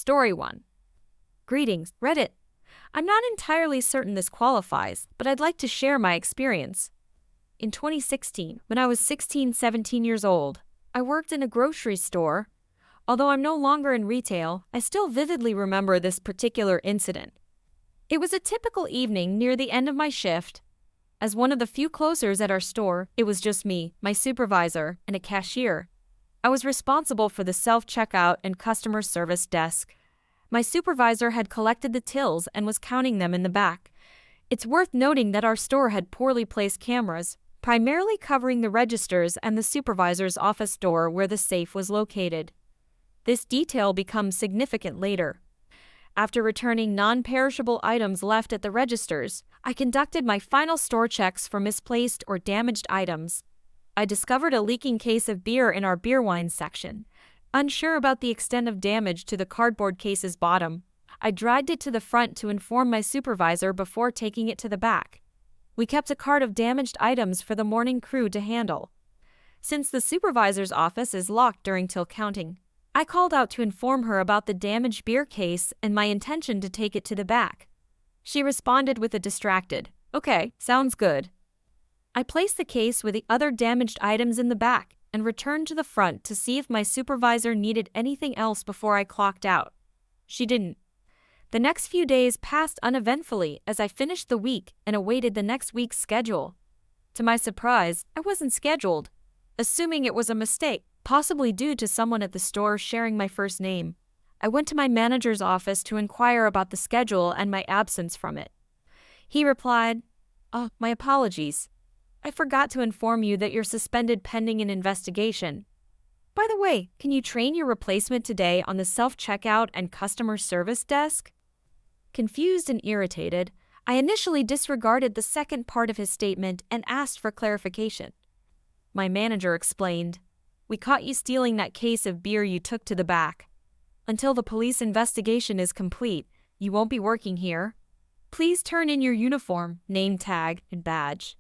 Story 1. Greetings, Reddit. I'm not entirely certain this qualifies, but I'd like to share my experience. In 2016, when I was 17 years old, I worked in a grocery store. Although I'm no longer in retail, I still vividly remember this particular incident. It was a typical evening near the end of my shift. As one of the few closers at our store, it was just me, my supervisor, and a cashier. I was responsible for the self-checkout and customer service desk. My supervisor had collected the tills and was counting them in the back. It's worth noting that our store had poorly placed cameras, primarily covering the registers and the supervisor's office door where the safe was located. This detail becomes significant later. After returning non-perishable items left at the registers, I conducted my final store checks for misplaced or damaged items. I discovered a leaking case of beer in our beer wine section. Unsure about the extent of damage to the cardboard case's bottom, I dragged it to the front to inform my supervisor before taking it to the back. We kept a cart of damaged items for the morning crew to handle. Since the supervisor's office is locked during till counting, I called out to inform her about the damaged beer case and my intention to take it to the back. She responded with a distracted, "Okay, sounds good." I placed the case with the other damaged items in the back and returned to the front to see if my supervisor needed anything else before I clocked out. She didn't. The next few days passed uneventfully as I finished the week and awaited the next week's schedule. To my surprise, I wasn't scheduled, assuming it was a mistake, possibly due to someone at the store sharing my first name. I went to my manager's office to inquire about the schedule and my absence from it. He replied, "Oh, my apologies. I forgot to inform you that you're suspended pending an investigation. By the way, can you train your replacement today on the self-checkout and customer service desk?" Confused and irritated, I initially disregarded the second part of his statement and asked for clarification. My manager explained, "We caught you stealing that case of beer you took to the back. Until the police investigation is complete, you won't be working here. Please turn in your uniform, name tag, and badge."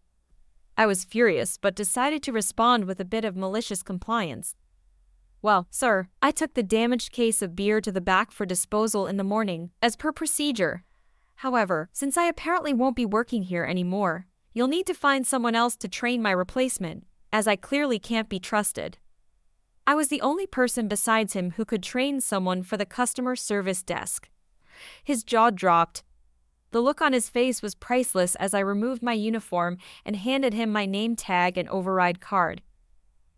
I was furious but decided to respond with a bit of malicious compliance. "Well, sir, I took the damaged case of beer to the back for disposal in the morning, as per procedure. However, since I apparently won't be working here anymore, you'll need to find someone else to train my replacement, as I clearly can't be trusted." I was the only person besides him who could train someone for the customer service desk. His jaw dropped. The look on his face was priceless as I removed my uniform and handed him my name tag and override card.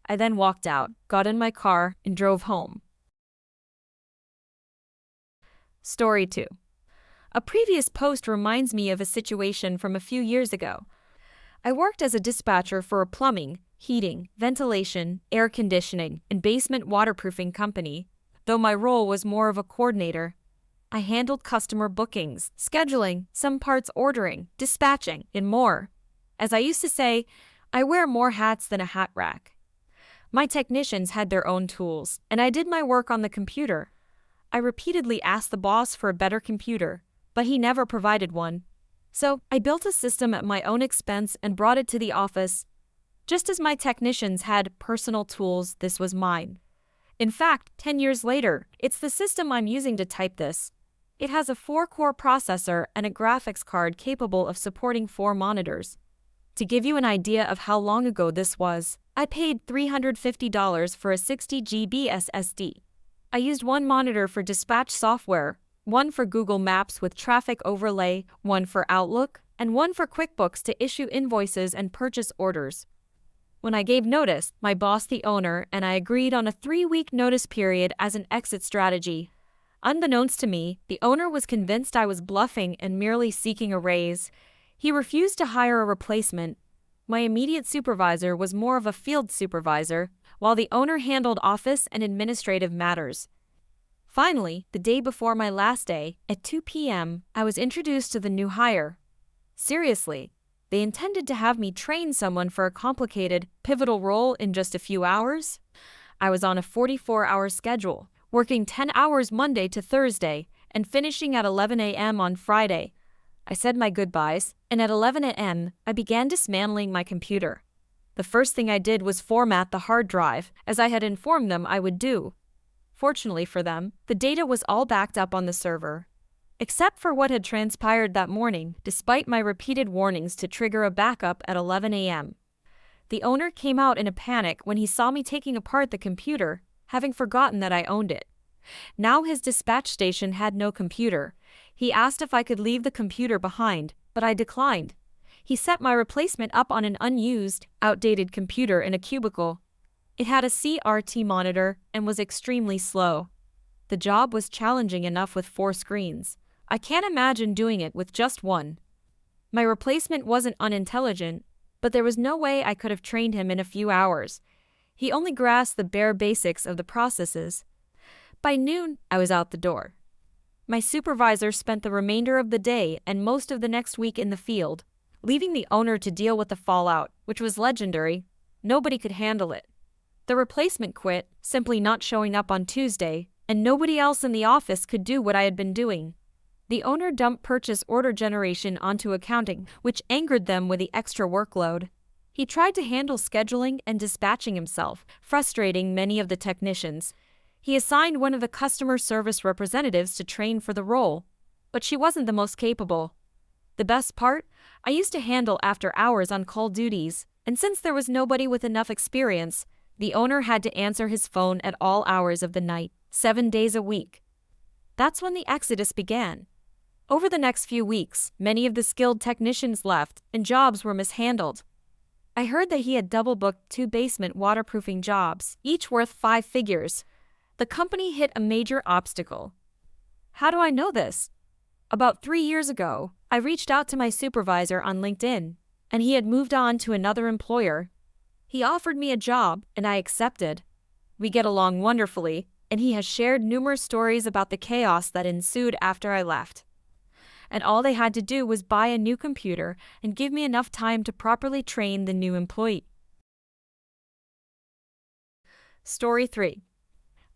I then walked out, got in my car, and drove home. Story 2. A previous post reminds me of a situation from a few years ago. I worked as a dispatcher for a plumbing, heating, ventilation, air conditioning, and basement waterproofing company, though my role was more of a coordinator. I handled customer bookings, scheduling, some parts ordering, dispatching, and more. As I used to say, I wear more hats than a hat rack. My technicians had their own tools, and I did my work on the computer. I repeatedly asked the boss for a better computer, but he never provided one. So I built a system at my own expense and brought it to the office. Just as my technicians had personal tools, this was mine. In fact, 10 years later, it's the system I'm using to type this. It has a 4-core processor and a graphics card capable of supporting 4 monitors. To give you an idea of how long ago this was, I paid $350 for a 60 GB SSD. I used one monitor for dispatch software, one for Google Maps with traffic overlay, one for Outlook, and one for QuickBooks to issue invoices and purchase orders. When I gave notice, my boss, the owner, and I agreed on a 3-week notice period as an exit strategy. Unbeknownst to me, the owner was convinced I was bluffing and merely seeking a raise. He refused to hire a replacement. My immediate supervisor was more of a field supervisor, while the owner handled office and administrative matters. Finally, the day before my last day, at 2 p.m., I was introduced to the new hire. Seriously, they intended to have me train someone for a complicated, pivotal role in just a few hours? I was on a 44-hour schedule, working 10 hours Monday to Thursday, and finishing at 11 a.m. on Friday. I said my goodbyes, and at 11 a.m., I began dismantling my computer. The first thing I did was format the hard drive, as I had informed them I would do. Fortunately for them, the data was all backed up on the server. Except for what had transpired that morning, despite my repeated warnings to trigger a backup at 11 a.m. The owner came out in a panic when he saw me taking apart the computer, having forgotten that I owned it. Now his dispatch station had no computer. He asked if I could leave the computer behind, but I declined. He set my replacement up on an unused, outdated computer in a cubicle. It had a CRT monitor and was extremely slow. The job was challenging enough with 4 screens. I can't imagine doing it with just one. My replacement wasn't unintelligent, but there was no way I could have trained him in a few hours. He only grasped the bare basics of the processes. By noon, I was out the door. My supervisor spent the remainder of the day and most of the next week in the field, leaving the owner to deal with the fallout, which was legendary. Nobody could handle it. The replacement quit, simply not showing up on Tuesday, and nobody else in the office could do what I had been doing. The owner dumped purchase order generation onto accounting, which angered them with the extra workload. He tried to handle scheduling and dispatching himself, frustrating many of the technicians. He assigned one of the customer service representatives to train for the role, but she wasn't the most capable. The best part? I used to handle after-hours on-call duties, and since there was nobody with enough experience, the owner had to answer his phone at all hours of the night, 7 days a week. That's when the exodus began. Over the next few weeks, many of the skilled technicians left, and jobs were mishandled. I heard that he had double-booked 2 basement waterproofing jobs, each worth 5 figures. The company hit a major obstacle. How do I know this? About 3 years ago, I reached out to my supervisor on LinkedIn, and he had moved on to another employer. He offered me a job, and I accepted. We get along wonderfully, and he has shared numerous stories about the chaos that ensued after I left. And all they had to do was buy a new computer and give me enough time to properly train the new employee. Story 3.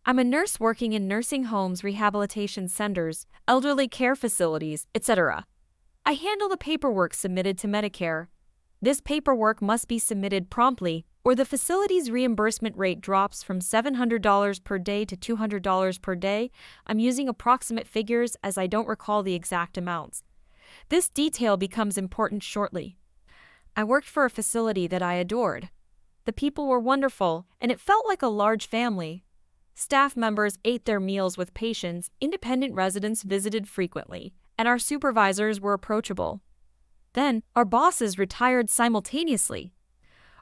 I'm a nurse working in nursing homes, rehabilitation centers, elderly care facilities, etc. I handle the paperwork submitted to Medicare. This paperwork must be submitted promptly, or the facility's reimbursement rate drops from $700 per day to $200 per day. I'm using approximate figures as I don't recall the exact amounts. This detail becomes important shortly. I worked for a facility that I adored. The people were wonderful, and it felt like a large family. Staff members ate their meals with patience, independent residents visited frequently, and our supervisors were approachable. Then, our bosses retired simultaneously.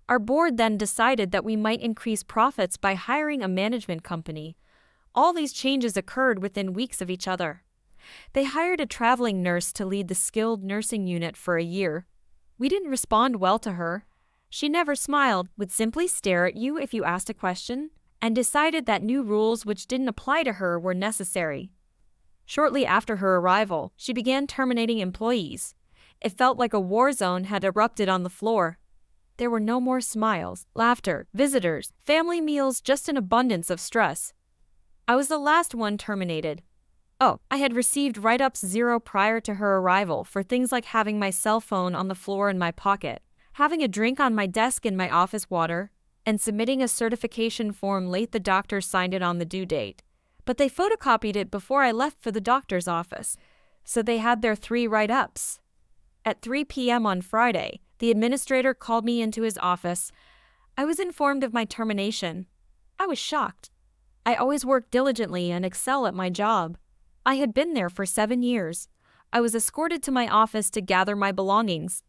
Our board then decided that we might increase profits by hiring a management company. All these changes occurred within weeks of each other. They hired a traveling nurse to lead the skilled nursing unit for a year. We didn't respond well to her. She never smiled, would simply stare at you if you asked a question, and decided that new rules which didn't apply to her were necessary. Shortly after her arrival, she began terminating employees. It felt like a war zone had erupted on the floor. There were no more smiles, laughter, visitors, family meals, just an abundance of stress. I was the last one terminated. Oh, I had received write-ups 0 prior to her arrival for things like having my cell phone on the floor in my pocket, having a drink on my desk in my office water, and submitting a certification form late. The doctor signed it on the due date, but they photocopied it before I left for the doctor's office, so they had their 3 write-ups. At 3 p.m. on Friday, the administrator called me into his office. I was informed of my termination. I was shocked. I always worked diligently and excel at my job. I had been there for 7 years. I was escorted to my office to gather my belongings.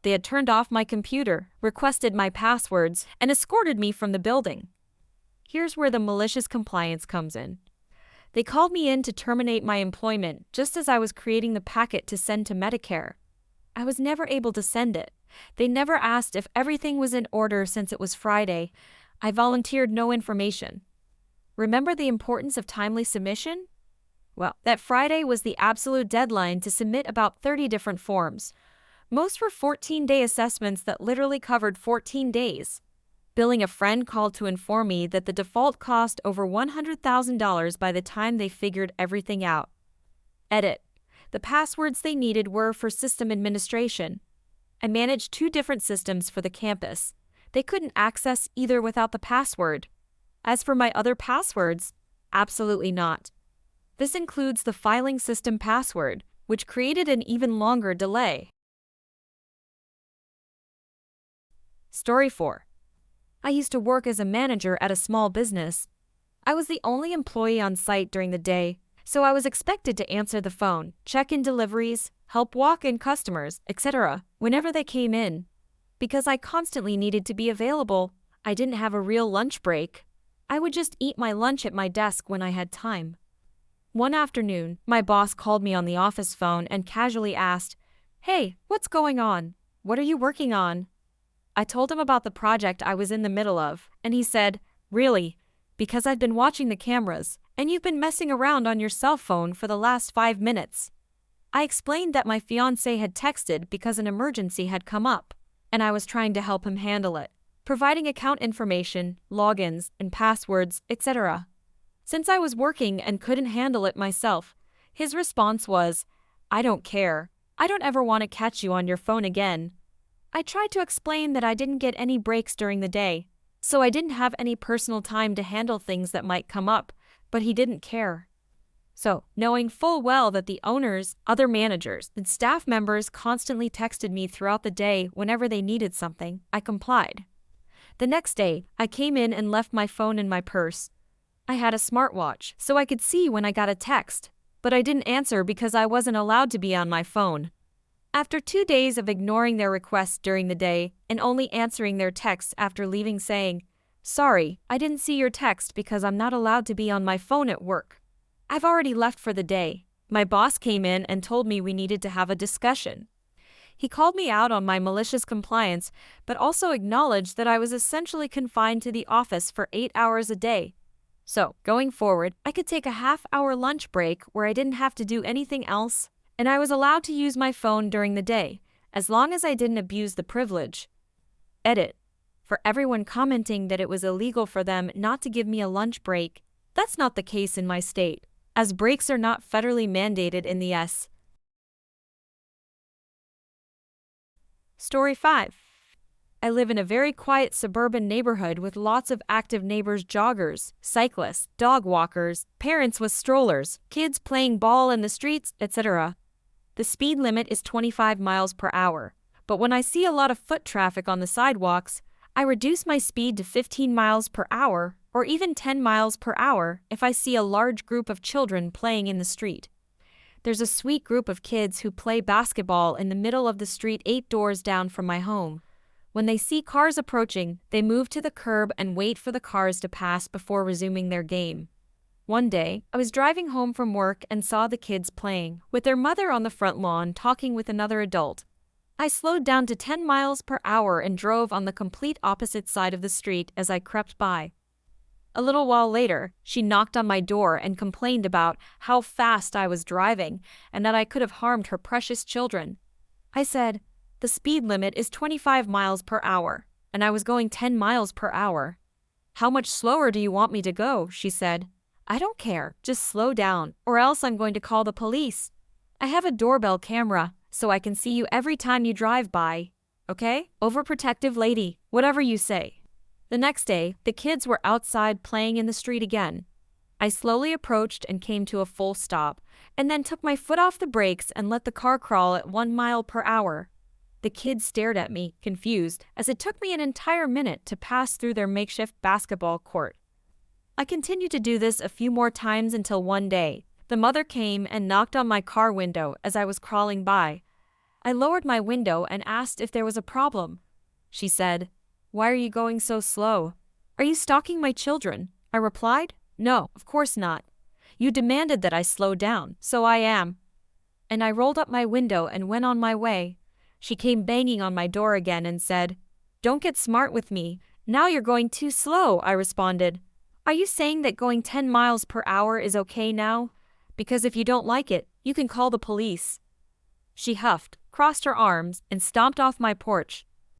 They had turned off my computer, requested my passwords, and escorted me from the building. Here's where the malicious compliance comes in. They called me in to terminate my employment just as I was creating the packet to send to Medicare. I was never able to send it. They never asked if everything was in order since it was Friday. I volunteered no information. Remember the importance of timely submission? Well, that Friday was the absolute deadline to submit about 30 different forms. Most were 14-day assessments that literally covered 14 days. Billing a friend called to inform me that the default cost over $100,000 by the time they figured everything out. Edit. The passwords they needed were for system administration. I managed 2 different systems for the campus. They couldn't access either without the password. As for my other passwords, Absolutely not. This includes the filing system password, which created an even longer delay. Story 4. I used to work as a manager at a small business. I was the only employee on site during the day, so I was expected to answer the phone, check in deliveries, help walk in customers, etc., whenever they came in. Because I constantly needed to be available, I didn't have a real lunch break. I would just eat my lunch at my desk when I had time. One afternoon, my boss called me on the office phone and casually asked, "Hey, what's going on? What are you working on?" I told him about the project I was in the middle of, and he said, "Really? Because I've been watching the cameras, and you've been messing around on your cell phone for the last 5 minutes." I explained that my fiancé had texted because an emergency had come up, and I was trying to help him handle it, providing account information, logins, and passwords, etc. Since I was working and couldn't handle it myself, his response was, "I don't care. I don't ever want to catch you on your phone again." I tried to explain that I didn't get any breaks during the day, so I didn't have any personal time to handle things that might come up, but he didn't care. So, knowing full well that the owners, other managers, and staff members constantly texted me throughout the day whenever they needed something, I complied. The next day, I came in and left my phone in my purse. I had a smartwatch, so I could see when I got a text, but I didn't answer because I wasn't allowed to be on my phone. After 2 days of ignoring their requests during the day and only answering their texts after leaving saying, "Sorry, I didn't see your text because I'm not allowed to be on my phone at work. I've already left for the day," my boss came in and told me we needed to have a discussion. He called me out on my malicious compliance, but also acknowledged that I was essentially confined to the office for 8 hours a day. So, going forward, I could take a half-hour lunch break where I didn't have to do anything else, and I was allowed to use my phone during the day, as long as I didn't abuse the privilege. Edit. For everyone commenting that it was illegal for them not to give me a lunch break, that's not the case in my state, as breaks are not federally mandated in the S. Story 5. I live in a very quiet suburban neighborhood with lots of active neighbors, joggers, cyclists, dog walkers, parents with strollers, kids playing ball in the streets, etc. The speed limit is 25 miles per hour, but when I see a lot of foot traffic on the sidewalks, I reduce my speed to 15 miles per hour or even 10 miles per hour if I see a large group of children playing in the street. There's a sweet group of kids who play basketball in the middle of the street 8 doors down from my home. When they see cars approaching, they move to the curb and wait for the cars to pass before resuming their game. One day, I was driving home from work and saw the kids playing, with their mother on the front lawn talking with another adult. I slowed down to 10 miles per hour and drove on the complete opposite side of the street as I crept by. A little while later, she knocked on my door and complained about how fast I was driving and that I could have harmed her precious children. I said, "The speed limit is 25 miles per hour, and I was going 10 miles per hour. "How much slower do you want me to go?" she said. "I don't care, just slow down, or else I'm going to call the police. I have a doorbell camera, so I can see you every time you drive by. Okay? Overprotective lady, whatever you say." The next day, the kids were outside playing in the street again. I slowly approached and came to a full stop, and then took my foot off the brakes and let the car crawl at 1 mile per hour. The kids stared at me, confused, as it took me an entire minute to pass through their makeshift basketball court. I continued to do this a few more times until one day, the mother came and knocked on my car window as I was crawling by. I lowered my window and asked if there was a problem. She said, "Why are you going so slow? Are you stalking my children?" I replied, "No, of course not. You demanded that I slow down, so I am." And I rolled up my window and went on my way. She came banging on my door again and said, "Don't get smart with me. Now you're going too slow," I responded. "Are you saying that going 10 miles per hour is okay now? Because if you don't like it, you can call the police." She huffed, crossed her arms, and stomped off my porch.